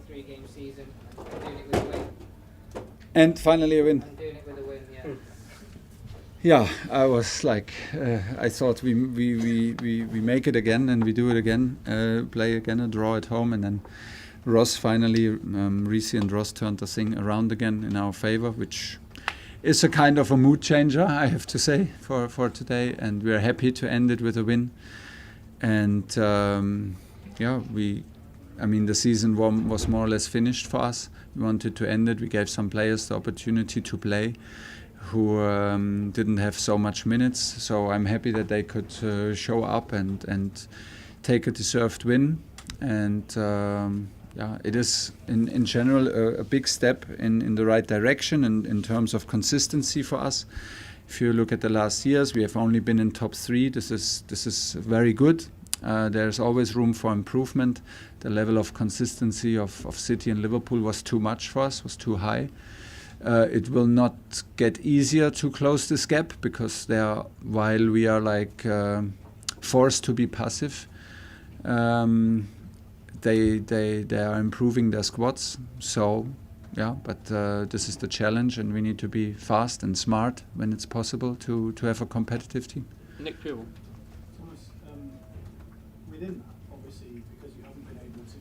53-game season and doing it with a win. And finally a win. And doing it with a win, yeah. Yeah, I was like, I thought we make it again and we do it again, play again a draw at home, and then Ross finally, Reece and Ross turned the thing around again in our favor, which is a kind of a mood changer, I have to say, for today, and we are happy to end it with a win. And the season was more or less finished for us. We wanted to end it. We gave some players the opportunity to play who didn't have so much minutes. So I'm happy that they could show up and take a deserved win. And it is in general a big step in the right direction in terms of consistency for us. If you look at the last years, we have only been in top 3. This is very good. There's always room for improvement. The level of consistency of City and Liverpool was too much for us, was too high. It will not get easier to close this gap because while we are forced to be passive, they are improving their squads. So but this is the challenge, and we need to be fast and smart when it's possible to have a competitive team. Nick Pure. Thomas, within that, obviously, because you haven't been able to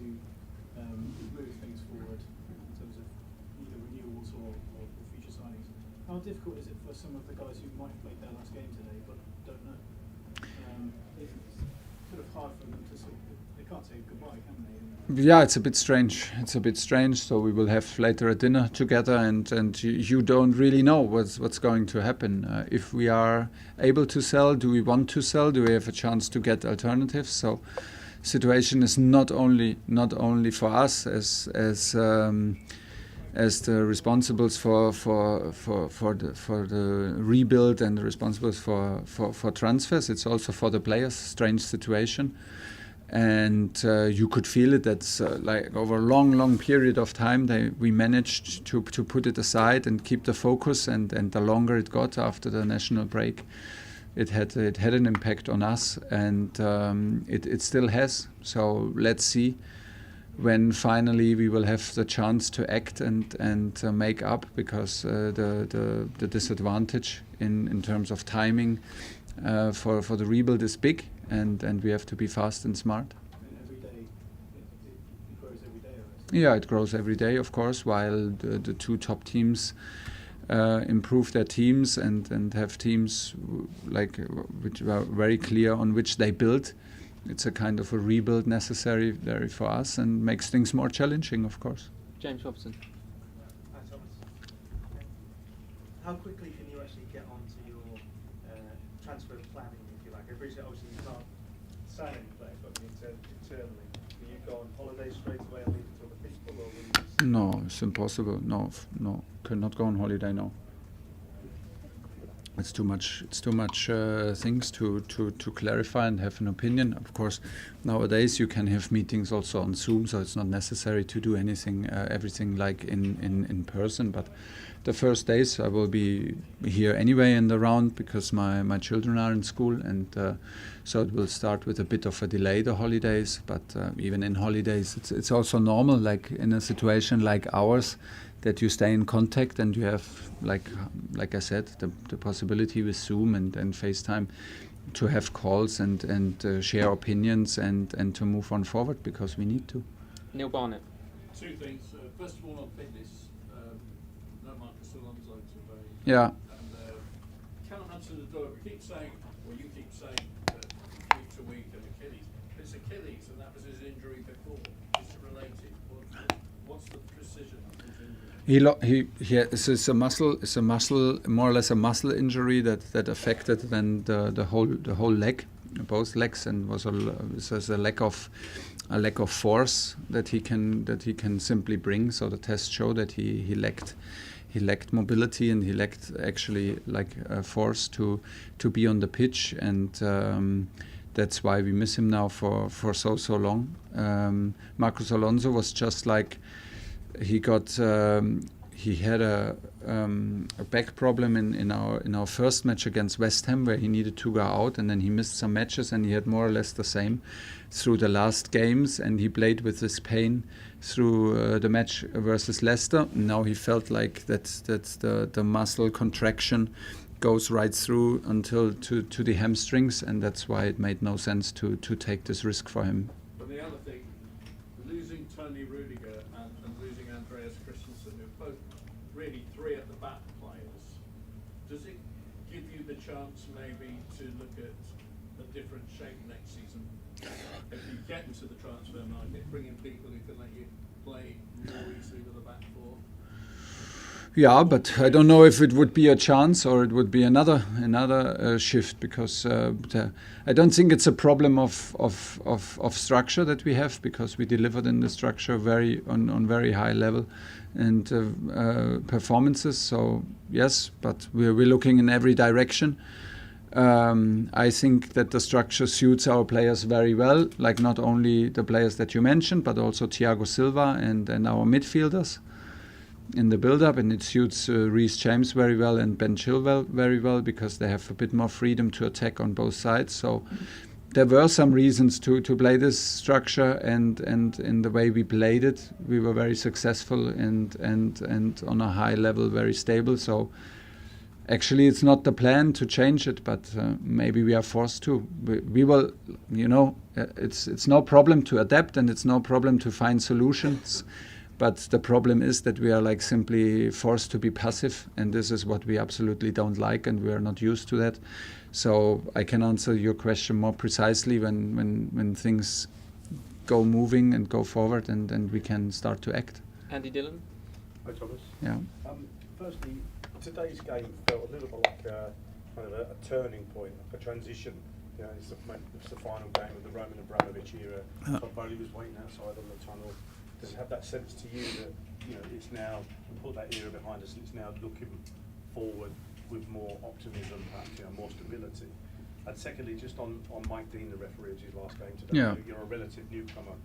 move things forward in terms of either renewals or future signings, how difficult is it for some of the guys who might have played their last game today but don't know? It's sort of hard for them to they can't say goodbye, can they? Yeah, it's a bit strange. So we will have later a dinner together, and you don't really know what's going to happen. If we are able to sell, do we want to sell? Do we have a chance to get alternatives? So, situation is not only for us as the responsibles for the rebuild and the responsibles for transfers. It's also for the players. Strange situation. And you could feel it. That's over a long period of time we managed to put it aside and keep the focus. And the longer it got after the national break, it had an impact on us, and it still has. So let's see when finally we will have the chance to act and make up, because the disadvantage in terms of timing for the rebuild is big. And we have to be fast and smart. And every day, it grows every day, right? Yeah, it grows every day, of course, while the two top teams improve their teams and have teams which are very clear on which they build. It's a kind of a rebuild necessary there for us, and makes things more challenging, of course. James Robson. Hi, Thomas. How quickly can you actually get onto your transfer planning, if you like? I appreciate obviously you can't sign any players, but internally, do you go on holiday straight away and leave it till the people, or will you? No, it's impossible. No, cannot go on holiday. No, it's too much. It's too much things to clarify and have an opinion. Of course, nowadays you can have meetings also on Zoom, so it's not necessary to do everything like in person. But the first days I will be here anyway and around, because my children are in school, and so it will start with a bit of a delay, the holidays. But even in holidays, it's also normal, like in a situation like ours, that you stay in contact and you have, like I said, the possibility with Zoom and FaceTime to have calls and share opinions and to move on forward, because we need to. Neil Barnett. Two things. First of all, on fitness, no Marcus Alonso today. Yeah. And can't answer the door. We keep saying, or you keep saying, week to week and Achilles. It's Achilles, and that was his injury before. Is it related? What's the precision of his injury? It's a muscle, more or less a muscle injury that affected then the whole leg, both legs, and was a lack of force that he can simply bring. So the tests show that he lacked mobility, and he lacked actually force to be on the pitch, and that's why we miss him now for so long. Marcus Alonso was just like, he got he had a back problem in our first match against West Ham, where he needed to go out, and then he missed some matches, and he had more or less the same through the last games, and he played with this pain through the match versus Leicester. Now he felt like that's the muscle contraction goes right through until to the hamstrings, and that's why it made no sense to take this risk for him. But the other thing, losing Tony Rudiger and losing Andreas Christensen, who are both really three at the back players, does it give you the chance maybe to look at a different shape next season? If you get into the transfer market, bring in people who can let you play more easily with the back four? Yeah, but I don't know if it would be a chance or it would be another shift, because I don't think it's a problem of structure that we have, because we delivered in the structure on very high level and performances. So yes, but we're looking in every direction. I think that the structure suits our players very well, like not only the players that you mentioned, but also Thiago Silva and our midfielders in the build-up, and it suits Reece James very well and Ben Chilwell very well, because they have a bit more freedom to attack on both sides. So there were some reasons to play this structure, and in the way we played it, we were very successful and on a high level, very stable. So actually, it's not the plan to change it, but maybe we are forced to. We will, it's no problem to adapt, and it's no problem to find solutions. But the problem is that we are like simply forced to be passive, and this is what we absolutely don't like, and we are not used to that. So I can answer your question more precisely when things go moving and go forward, and we can start to act. Andy Dillon. Hi, Thomas. Yeah. Firstly, today's game felt a little bit like a turning point, like a transition. It's the final game of the Roman Abramovich era. Todd Bowley was waiting outside on the tunnel. Does it have that sense to you that it's now, we put that era behind us, and it's now looking forward with more optimism, perhaps more stability? And secondly, just on Mike Dean, the referee of his last game today, Yeah. You're a relative newcomer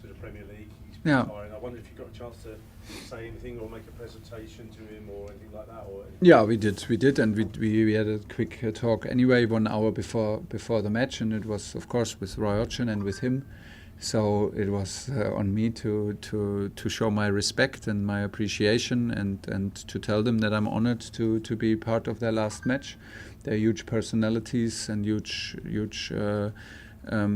to the Premier League. He's Yeah. retiring. I wonder if you got a chance to say anything or make a presentation to him or anything like that. Or Yeah, we did, and we had a quick talk anyway, 1 hour before the match, and it was of course with Roy Hodgson and with him. So it was on me to show my respect and my appreciation, and to tell them that I'm honored to be part of their last match. They're huge personalities and huge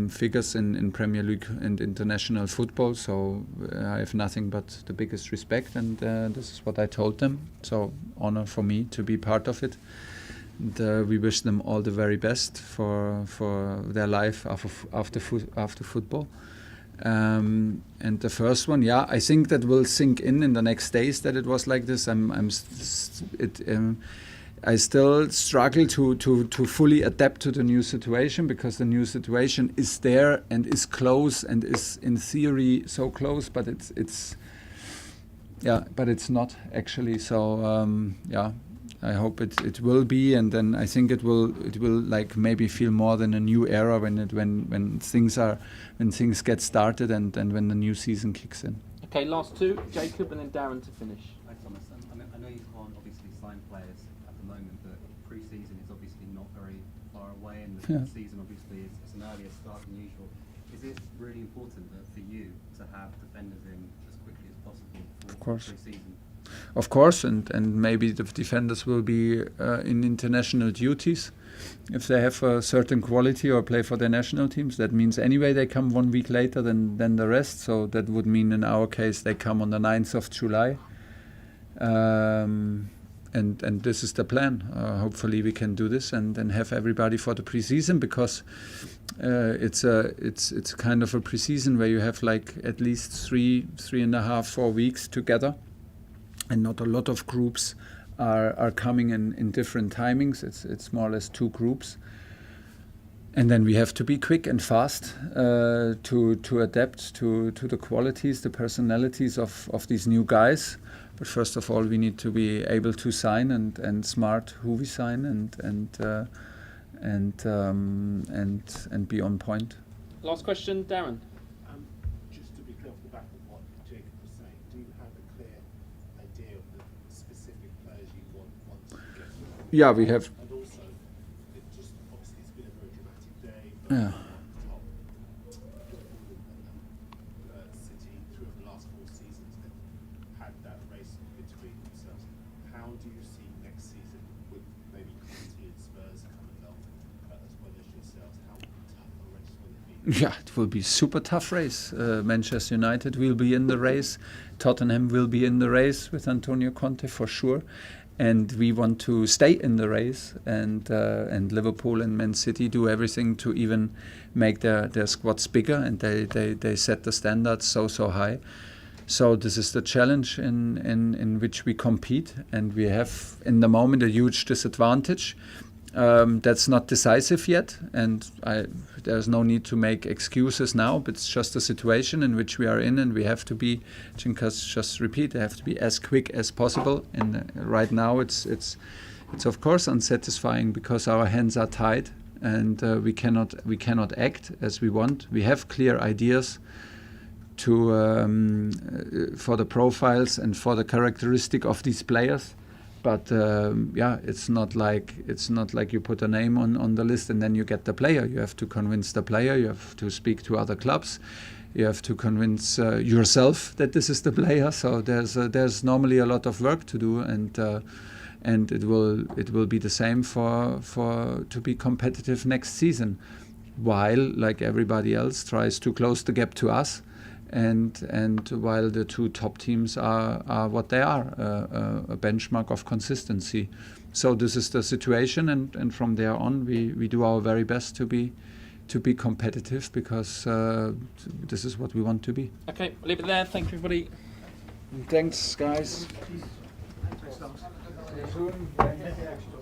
figures in Premier League and international football. So I have nothing but the biggest respect, and this is what I told them. So honor for me to be part of it. And, we wish them all the very best for their life after football. And the first one, I think that will sink in the next days that it was like this. I still struggle to fully adapt to the new situation, because the new situation is there and is close and is in theory so close, but it's not actually. So I hope it will be, and then I think it will like maybe feel more than a new era when things get started and when the new season kicks in. Okay, last two, Jacob and then Darren to finish. Hi Thomas, I know you can't obviously sign players at the moment, but pre-season is obviously not very far away, and the season obviously is an earlier start than usual. Is it really important for you to have defenders in as quickly as possible for pre-season? Of course, and maybe the defenders will be in international duties if they have a certain quality or play for their national teams. That means anyway they come 1 week later than the rest. So that would mean in our case they come on the 9th of July. And this is the plan. Hopefully we can do this and have everybody for the pre-season, because it's kind of a pre-season where you have like at least 3.5, 4 weeks together. And not a lot of groups are coming in different timings. It's more or less 2 groups, and then we have to be quick and fast to adapt to the qualities, the personalities of these new guys. But first of all, we need to be able to sign and smart who we sign and be on point. Last question, Darren. Just to be clear off the back of what Jacob was saying, do you have a clear idea of the Yeah, we have. And also, it just obviously it's been a very dramatic day. Yeah. Top Liverpool and City through the last 4 seasons have had that race between themselves. How do you see next season with maybe City and Spurs coming up as well as yourselves? How tough a race will it be? Yeah, it will be super tough race. Manchester United will be in the race. Tottenham will be in the race with Antonio Conte for sure. And we want to stay in the race. And Liverpool and Man City do everything to even make their squads bigger. And they set the standards so high. So this is the challenge in which we compete. And we have, in the moment, a huge disadvantage. That's not decisive yet, and there's no need to make excuses now, but it's just a situation in which we are in, and we have to be, Jinkas just repeat, they have to be as quick as possible. And right now it's of course unsatisfying because our hands are tied, and we cannot act as we want. We have clear ideas for the profiles and for the characteristic of these players. But it's not like you put a name on the list and then you get the player. You have to convince the player. You have to speak to other clubs. You have to convince yourself that this is the player. So there's normally a lot of work to do, and it will be the same to be competitive next season, while like everybody else tries to close the gap to us. And while the 2 top teams are what they are, a benchmark of consistency. So this is the situation, and from there on we do our very best to be competitive, because this is what we want to be. Okay, we'll leave it there. Thank you, everybody. Thanks, guys. Thanks, Thomas. See you soon.